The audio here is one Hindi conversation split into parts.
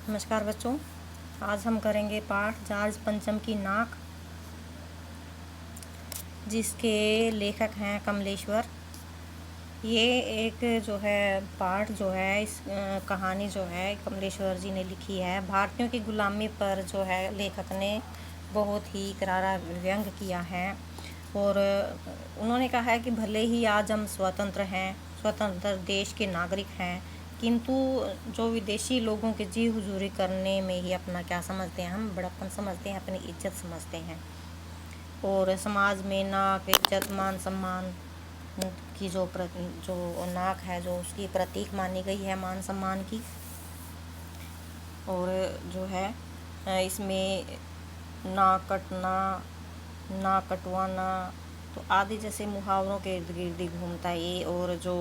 नमस्कार बच्चों, आज हम करेंगे पाठ जॉर्ज पंचम की नाक, जिसके लेखक हैं कमलेश्वर। ये एक जो है पाठ जो है इस कहानी जो है कमलेश्वर जी ने लिखी है। भारतीयों की गुलामी पर जो है लेखक ने बहुत ही करारा व्यंग किया है और उन्होंने कहा है कि भले ही आज हम स्वतंत्र देश के नागरिक हैं, किंतु जो विदेशी लोगों के जी हुजूरी करने में ही अपना क्या समझते हैं, हम बड़प्पन समझते हैं, अपनी इज्जत समझते हैं और समाज में नाक, इज्जत, मान सम्मान की जो नाक है जो उसकी प्रतीक मानी गई है मान सम्मान की। और जो है इसमें नाक कटना, नाक कटवाना तो आदि जैसे मुहावरों के इर्द गिर्द ही घूमता है ये। और जो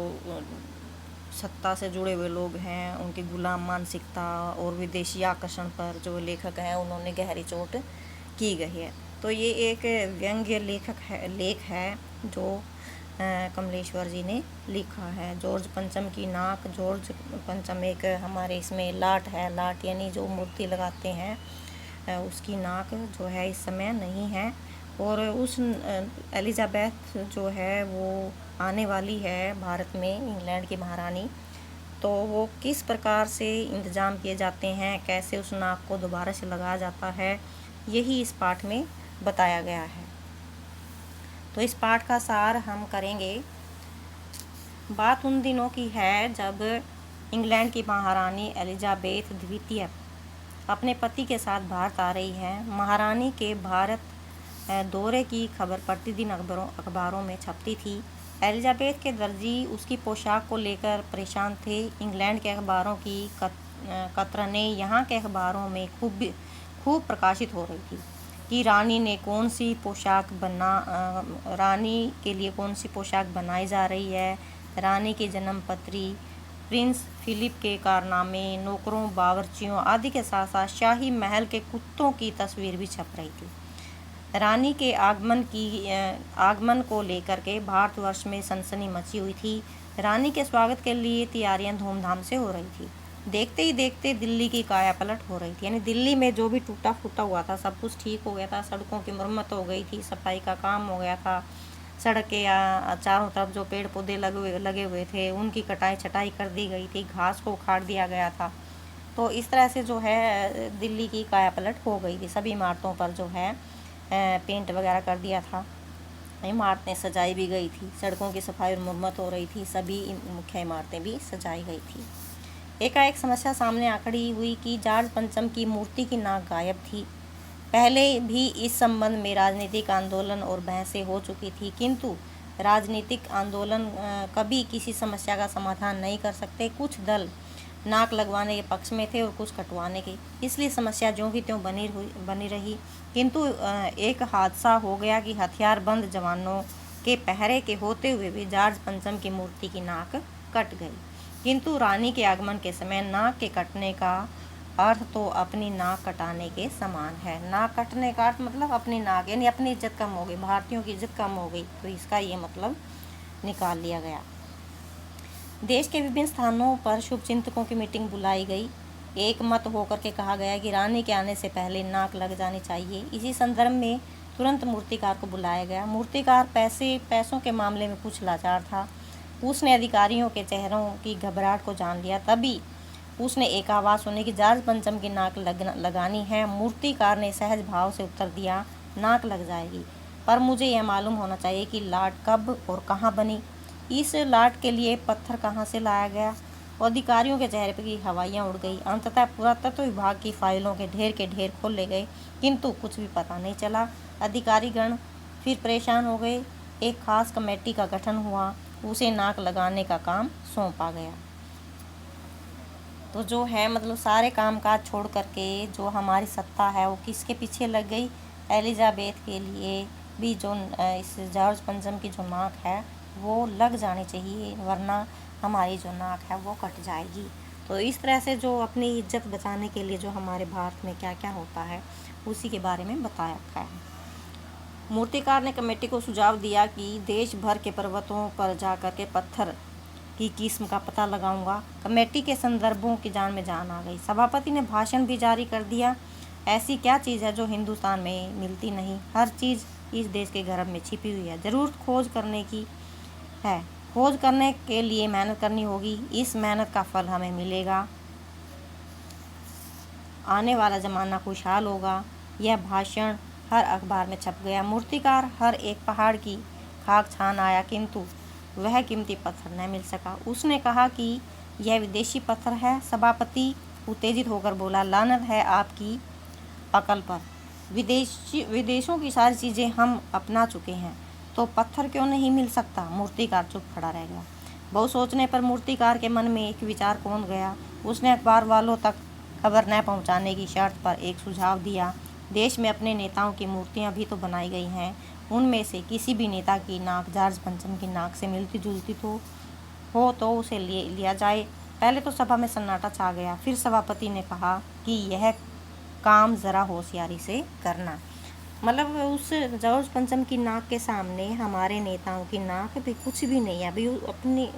सत्ता से जुड़े हुए लोग हैं उनकी गुलाम मानसिकता और विदेशी आकर्षण पर जो लेखक हैं उन्होंने गहरी चोट की गई है। तो ये एक व्यंग्य लेख है जो कमलेश्वर जी ने लिखा है। जॉर्ज पंचम की नाक। जॉर्ज पंचम एक हमारे इसमें लाट है, लाट यानी जो मूर्ति लगाते हैं उसकी नाक जो है इस समय नहीं है। और उस एलिजाबेथ जो है वो आने वाली है भारत में, इंग्लैंड की महारानी। तो वो किस प्रकार से इंतज़ाम किए जाते हैं, कैसे उस नाक को दोबारा से लगाया जाता है, यही इस पाठ में बताया गया है। तो इस पाठ का सार हम करेंगे। बात उन दिनों की है जब इंग्लैंड की महारानी एलिजाबेथ द्वितीय अपने पति के साथ भारत आ रही है। महारानी के भारत दौरे की खबर प्रतिदिन अखबारों में छपती थी। एलिजाबेथ के दर्जी उसकी पोशाक को लेकर परेशान थे। इंग्लैंड के अखबारों की कतरनें यहाँ के अखबारों में खूब प्रकाशित हो रही थी कि रानी के लिए कौन सी पोशाक बनाई जा रही है। रानी की जन्म पत्री, प्रिंस फिलिप के कारनामे, नौकरों, बावर्चियों आदि के साथ साथ शाही महल के कुत्तों की तस्वीर भी छप रही थी। रानी के आगमन को लेकर के भारतवर्ष में सनसनी मची हुई थी। रानी के स्वागत के लिए तैयारियां धूमधाम से हो रही थी। देखते ही देखते दिल्ली की काया पलट हो रही थी, यानी दिल्ली में जो भी टूटा फूटा हुआ था सब कुछ ठीक हो गया था। सड़कों की मरम्मत हो गई थी, सफाई का काम हो गया था। सड़क के चारों तरफ जो पेड़ पौधे लगे हुए थे उनकी छटाई कर दी गई थी, घास को उखाड़ दिया गया था। तो इस तरह से जो है दिल्ली की काया पलट हो गई थी। सभी इमारतों पर जो है पेंट वगैरह कर दिया था, इमारतें सजाई भी गई थी, सड़कों की सफाई और मरम्मत हो रही थी, सभी मुख्य इमारतें भी सजाई गई थी। एकाएक समस्या सामने आ खड़ी हुई कि जॉर्ज पंचम की मूर्ति की नाक गायब थी। पहले भी इस संबंध में राजनीतिक आंदोलन और बहसें हो चुकी थी, किंतु राजनीतिक आंदोलन कभी किसी समस्या का समाधान नहीं कर सकते। कुछ दल नाक लगवाने के पक्ष में थे और कुछ कटवाने के, इसलिए समस्या ज्यों की त्यों बनी रही। किंतु एक हादसा हो गया कि हथियारबंद जवानों के पहरे के होते हुए भी जॉर्ज पंचम की मूर्ति की नाक कट गई। किंतु रानी के आगमन के समय नाक के कटने का अर्थ तो अपनी नाक कटाने के समान है। नाक कटने का अर्थ मतलब अपनी नाक, यानी अपनी इज्जत कम हो गई, भारतीयों की इज्जत कम हो गई, तो इसका ये मतलब निकाल लिया गया। देश के विभिन्न स्थानों पर शुभचिंतकों की मीटिंग बुलाई गई। एक मत होकर के कहा गया कि रानी के आने से पहले नाक लग जानी चाहिए। इसी संदर्भ में तुरंत मूर्तिकार को बुलाया गया। मूर्तिकार पैसों के मामले में कुछ लाचार था। उसने अधिकारियों के चेहरों की घबराहट को जान लिया। तभी उसने एक आवाज़ सुनी कि जॉर्ज पंचम की नाक लगानी है। मूर्तिकार ने सहज भाव से उत्तर दिया, नाक लग जाएगी, पर मुझे यह मालूम होना चाहिए कि लाट कब और कहाँ बनी, इस लाट के लिए पत्थर कहाँ से लाया गया। अधिकारियों के चेहरे पर की हवाइयाँ उड़ गई। अंततः पुरातत्व विभाग की फाइलों के ढेर खोले गए, किंतु कुछ भी पता नहीं चला। अधिकारीगण फिर परेशान हो गए। एक खास कमेटी का गठन हुआ, उसे नाक लगाने का काम सौंपा गया। तो जो है मतलब सारे कामकाज छोड़ करके जो हमारी सत्ता है वो किसके पीछे लग गई, एलिजाबेथ के लिए भी जो इस जॉर्ज पंचम की जो नाक है वो लग जानी चाहिए, वरना हमारी जो नाक है वो कट जाएगी। तो इस तरह से जो अपनी इज्जत बचाने के लिए जो हमारे भारत में क्या क्या होता है उसी के बारे में बताया रखा है। मूर्तिकार ने कमेटी को सुझाव दिया कि देश भर के पर्वतों पर जा कर के पत्थर की किस्म का पता लगाऊंगा। कमेटी के संदर्भों की जान में जान आ गई। सभापति ने भाषण भी जारी कर दिया। ऐसी क्या चीज़ है जो हिंदुस्तान में मिलती नहीं? हर चीज़ इस देश के गर्भ में छिपी हुई है। ज़रूर खोज करने की है। खोज करने के लिए मेहनत करनी होगी। इस मेहनत का फल हमें मिलेगा। आने वाला ज़माना खुशहाल होगा। यह भाषण हर अखबार में छप गया। मूर्तिकार हर एक पहाड़ की खाक छान आया, किंतु वह कीमती पत्थर न मिल सका। उसने कहा कि यह विदेशी पत्थर है। सभापति उत्तेजित होकर बोला, लानत है आपकी अकल पर। विदेशों की सारी चीज़ें हम अपना चुके हैं, तो पत्थर क्यों नहीं मिल सकता? मूर्तिकार चुप खड़ा रह गया। बहुत सोचने पर मूर्तिकार के मन में एक विचार कौंध गया। उसने अखबार वालों तक खबर न पहुंचाने की शर्त पर एक सुझाव दिया। देश में अपने नेताओं की मूर्तियां भी तो बनाई गई हैं। उनमें से किसी भी नेता की नाक जॉर्ज पंचम की नाक से मिलती जुलती हो तो उसे लिया जाए। पहले तो सभा में सन्नाटा छा गया। फिर सभापति ने कहा कि यह काम ज़रा होशियारी से करना। मतलब उस जॉर्ज पंचम की नाक के सामने हमारे नेताओं की नाक भी कुछ भी नहीं है। अभी अपनी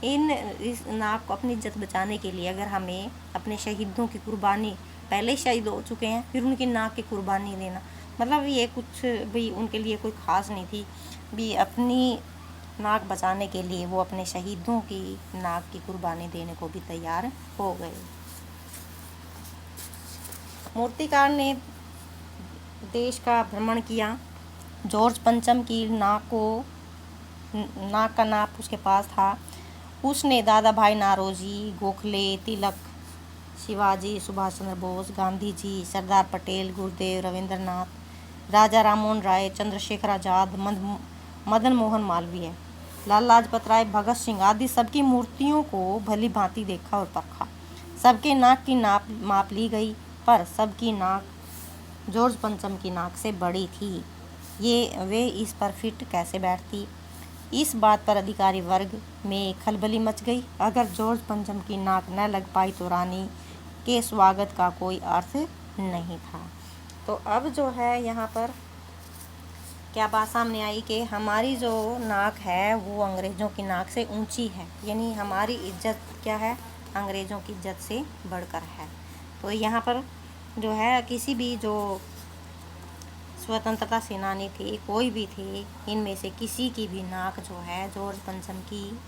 इस नाक को अपनी इज्जत बचाने के लिए अगर हमें अपने शहीदों की कुर्बानी, पहले शहीद हो चुके हैं, फिर उनकी नाक की कुर्बानी देना, मतलब ये कुछ भी उनके लिए कोई ख़ास नहीं थी। भी अपनी नाक बचाने के लिए वो अपने शहीदों की नाक की कुर्बानी देने को भी तैयार हो गए। मूर्तिकार ने देश का भ्रमण किया। जॉर्ज पंचम की नाक का नाप उसके पास था। उसने दादा भाई नौरोजी, गोखले, तिलक, शिवाजी, सुभाष चंद्र बोस, गांधी जी, सरदार पटेल, गुरुदेव, रविंद्रनाथ, राजा राममोहन राय, चंद्रशेखर आज़ाद, मदन मोहन मालवीय, लाला लाजपत राय, भगत सिंह आदि सबकी मूर्तियों को भली भांति देखा और परखा। सबके नाक की माप ली गई, पर सबकी नाक जॉर्ज पंचम की नाक से बड़ी थी। वे इस पर फिट कैसे बैठती? इस बात पर अधिकारी वर्ग में खलबली मच गई। अगर जॉर्ज पंचम की नाक न लग पाई तो रानी के स्वागत का कोई अर्थ नहीं था। तो अब जो है यहाँ पर क्या बात सामने आई कि हमारी जो नाक है वो अंग्रेज़ों की नाक से ऊंची है, यानी हमारी इज्जत क्या है? अंग्रेज़ों की इज्जत से बढ़कर है। तो यहाँ पर जो है किसी भी जो स्वतंत्रता सेनानी थे, कोई भी थे, इनमें से किसी की भी नाक जो है जॉर्ज पंचम की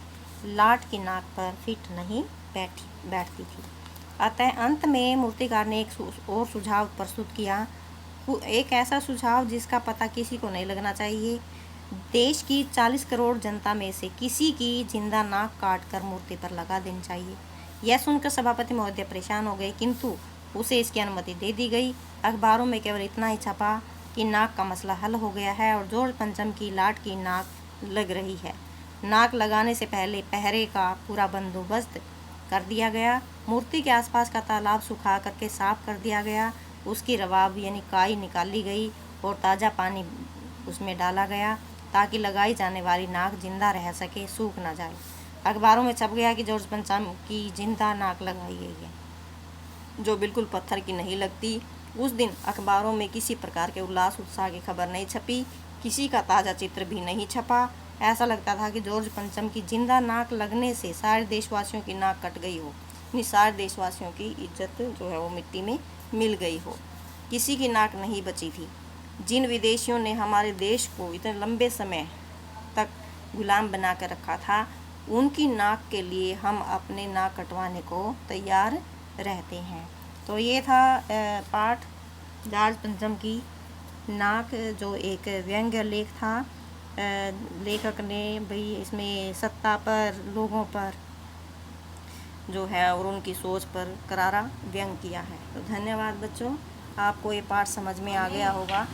लाट की नाक पर फिट नहीं बैठती थी। अतः अंत में मूर्तिकार ने एक और सुझाव प्रस्तुत किया, एक ऐसा सुझाव जिसका पता किसी को नहीं लगना चाहिए। देश की 40 करोड़ जनता में से किसी की जिंदा नाक काट कर मूर्ति पर लगा देनी चाहिए। यह सुनकर सभापति महोदय परेशान हो गए, किंतु उसे इसकी अनुमति दे दी गई। अखबारों में केवल इतना ही छपा कि नाक का मसला हल हो गया है और जॉर्ज पंचम की लाट की नाक लग रही है। नाक लगाने से पहले पहरे का पूरा बंदोबस्त कर दिया गया। मूर्ति के आसपास का तालाब सुखा करके साफ कर दिया गया। उसकी रवाब यानी काई निकाली गई और ताज़ा पानी उसमें डाला गया ताकि लगाई जाने वाली नाक जिंदा रह सके, सूख ना जाए। अखबारों में छप गया कि जॉर्ज पंचम की जिंदा नाक लगाई गई है, जो बिल्कुल पत्थर की नहीं लगती। उस दिन अखबारों में किसी प्रकार के उल्लास उत्साह की खबर नहीं छपी, किसी का ताज़ा चित्र भी नहीं छपा। ऐसा लगता था कि जॉर्ज पंचम की जिंदा नाक लगने से सारे देशवासियों की नाक कट गई हो, यानी सारे देशवासियों की इज्जत जो है वो मिट्टी में मिल गई हो। किसी की नाक नहीं बची थी। जिन विदेशियों ने हमारे देश को इतने लंबे समय तक गुलाम बना कर रखा था, उनकी नाक के लिए हम अपने नाक कटवाने को तैयार रहते हैं। तो ये था पाठ जॉर्ज पंचम की नाक, जो एक व्यंग्य लेख था। लेखक ने भाई इसमें सत्ता पर, लोगों पर जो है और उनकी सोच पर करारा व्यंग किया है। तो धन्यवाद बच्चों, आपको ये पाठ समझ में आ गया होगा।